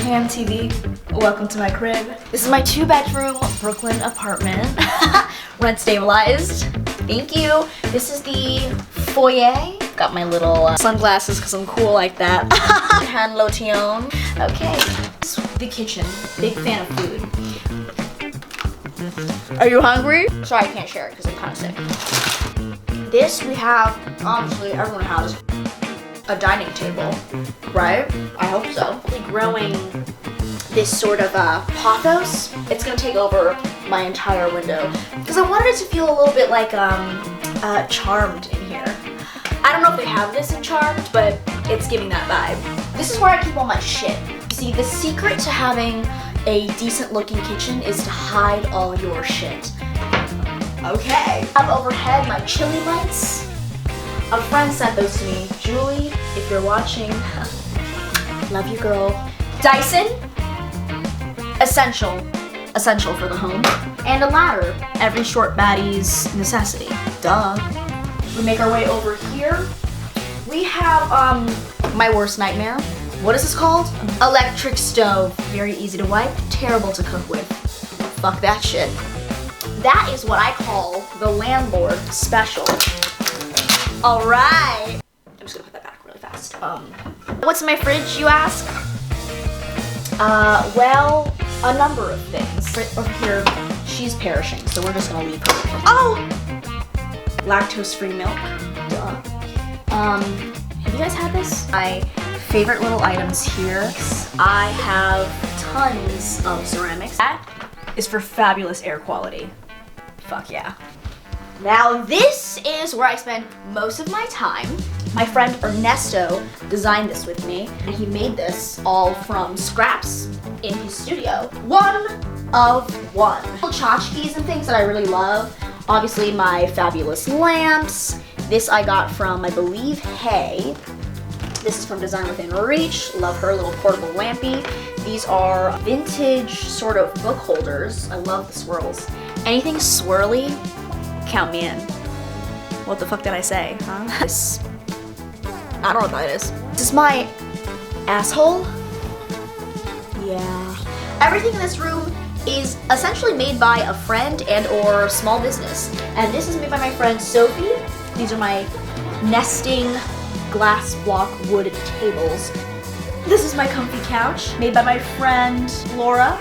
Hey MTV, welcome to my crib. This is my 2-bedroom Brooklyn apartment. Rent stabilized. Thank you. This is the foyer. Got my little sunglasses because I'm cool like that. Hand lotion. Okay. This is the kitchen. Big fan of food. Are you hungry? Sorry, I can't share it because I'm kind of sick. This we have, obviously everyone has a dining table, right? I hope so. Growing this sort of pathos. It's gonna take over my entire window because I wanted it to feel a little bit like Charmed in here. I don't know if they have this in Charmed, but it's giving that vibe. This is where I keep all my shit. See, the secret to having a decent looking kitchen is to hide all your shit. Okay. I have overhead my chili lights. A friend sent those to me. Julie, if you're watching, love you, girl. Dyson, essential for the home. And a ladder, every short baddie's necessity. Duh. We make our way over here. We have my worst nightmare. What is this called? Electric stove. Very easy to wipe, terrible to cook with. Fuck that shit. That is what I call the landlord special. All right. I'm just gonna put that back really fast. What's in my fridge, you ask? Well, a number of things. Right over here, she's perishing, so we're just gonna leave her. Oh! Lactose-free milk. Duh. Have you guys had this? My favorite little items here. I have tons of ceramics. That is for fabulous air quality. Fuck yeah. Now this is where I spend most of my time. My friend Ernesto designed this with me, and he made this all from scraps in his studio. One of one. Tchotchkes and things that I really love. Obviously my fabulous lamps. This I got from, I believe, Hey. This is from Design Within Reach. Love her little portable lampy. These are vintage sort of book holders. I love the swirls. Anything swirly, count me in. What the fuck did I say, huh? This, I don't know what that is. This is my asshole. Yeah. Everything in this room is essentially made by a friend and or small business. And this is made by my friend Sophie. These are my nesting glass block wood tables. This is my comfy couch, made by my friend Laura.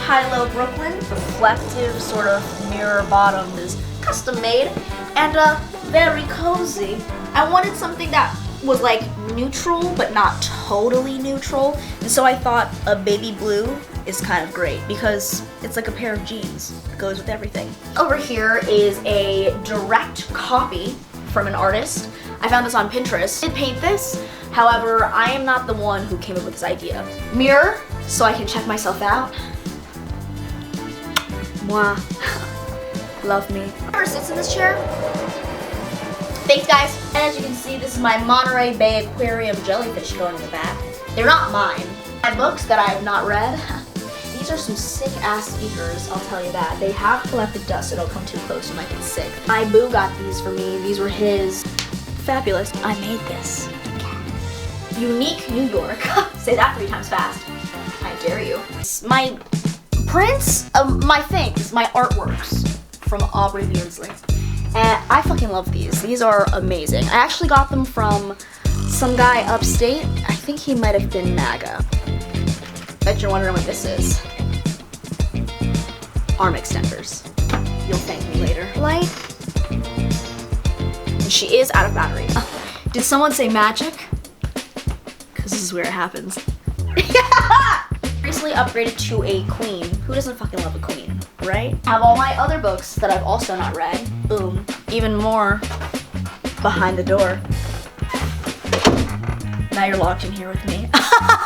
High-low Brooklyn. Reflective sort of mirror bottom is custom made and very cozy. I wanted something that was like neutral but not totally neutral, and so I thought a baby blue is kind of great because it's like a pair of jeans. It goes with everything. Over here is a direct copy from an artist. I found this on Pinterest. I did paint this, however, I am not the one who came up with this idea. Mirror, so I can check myself out. Mwah. Love me. Whoever sits in this chair. Thanks, guys. And as you can see, this is my Monterey Bay Aquarium jellyfish going in the back. They're not mine. My books that I have not read. These are some sick-ass speakers, I'll tell you that. They have collected dust, so don't come too close, you might get sick. My boo got these for me. These were his. Fabulous. I made this. Unique New York. Say that 3 times fast. I dare you. My prints of my things, my artworks from Aubrey Beardsley. And I fucking love these. These are amazing. I actually got them from some guy upstate. I think he might have been MAGA. Bet you're wondering what this is. Arm extenders. You'll thank me later. Light. And she is out of battery. Did someone say magic? Because this is where it happens. Recently upgraded to a queen. Who doesn't fucking love a queen, right? I have all my other books that I've also not read. Boom. Even more behind the door. Now you're locked in here with me.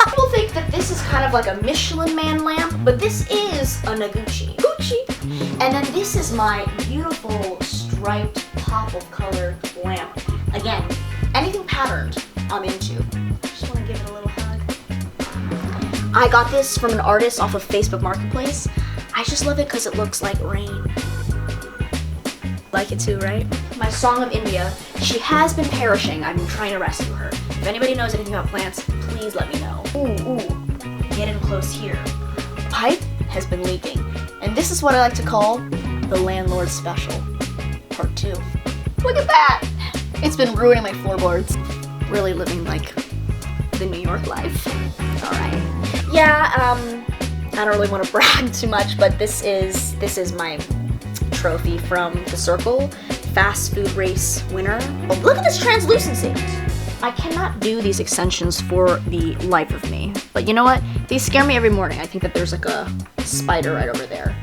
People think that this is kind of like a Michelin Man lamp, but this is a Noguchi. Gucci. And then this is my beautiful striped pop of color lamp. Again, anything patterned, I'm into. Just want to give it a little hug. I got this from an artist off of Facebook Marketplace. I just love it because it looks like rain. Like it too, right? My Song of India. She has been perishing. I've been trying to rescue her. If anybody knows anything about plants, please let me know. Ooh, ooh. Get in close here. Pipe has been leaking, and this is what I like to call the landlord special, part 2. Look at that! It's been ruining my floorboards. Really living like the New York life. All right. Yeah. I don't really want to brag too much, but this is my trophy from the Circle fast food race winner. Oh, look at this translucency. I cannot do these extensions for the life of me. But you know what? These scare me every morning. I think that there's like a spider right over there.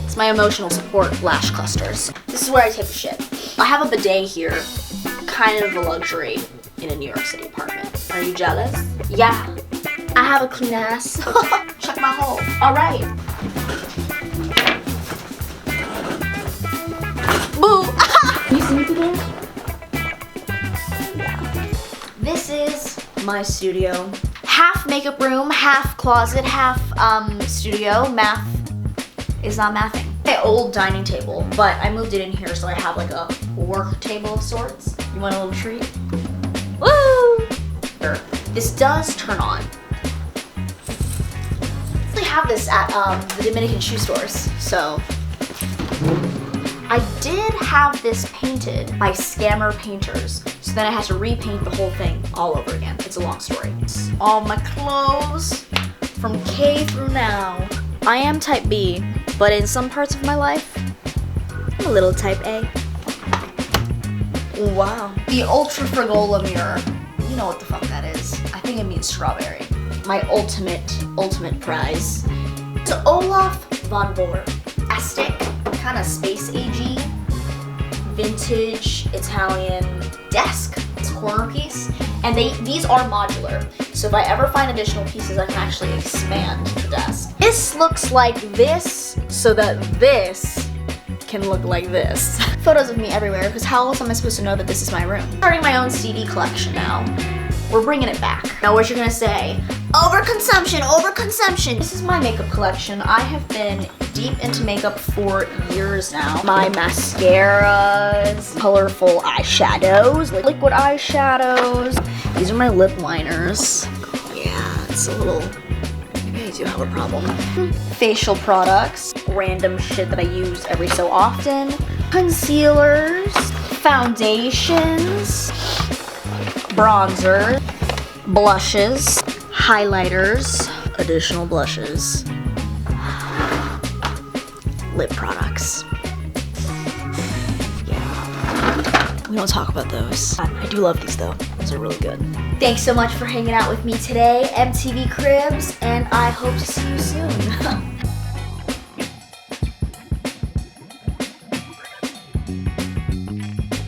It's my emotional support lash clusters. This is where I take a shit. I have a bidet here. Kind of a luxury in a New York City apartment. Are you jealous? Yeah. I have a clean ass. Check my hole. All right. Boo! You see me today? Yeah. This is my studio. Half makeup room, half closet, half studio. Math is not mathing. My old dining table, but I moved it in here so I have like a work table of sorts. You want a little treat? Woo! This does turn on. I have this at the Dominican shoe stores, so. I did have this painted by Scammer Painters, so then I had to repaint the whole thing all over again. It's a long story. All my clothes from K through now. I am type B, but in some parts of my life, I'm a little type A. Wow. The Ultra Frigola mirror. You know what the fuck that is. I think it means strawberry. My ultimate prize. It's Olaf von Bohr. Aztec, kind of space agey, vintage Italian desk. It's a corner piece. And these are modular. So if I ever find additional pieces, I can actually expand the desk. This looks like this, so that this can look like this. Photos of me everywhere, because how else am I supposed to know that this is my room? Starting my own CD collection now. We're bringing it back. Now what you're gonna say? Overconsumption, overconsumption. This is my makeup collection. I have been deep into makeup for years now. My mascaras, colorful eyeshadows, liquid eyeshadows. These are my lip liners. Yeah, it's a little, maybe I do have a problem. Facial products, random shit that I use every so often. Concealers, foundations, bronzer, blushes, highlighters, additional blushes, lip products. Yeah, we don't talk about those. I do love these though. Those are really good. Thanks so much for hanging out with me today, MTV Cribs, and I hope to see you soon.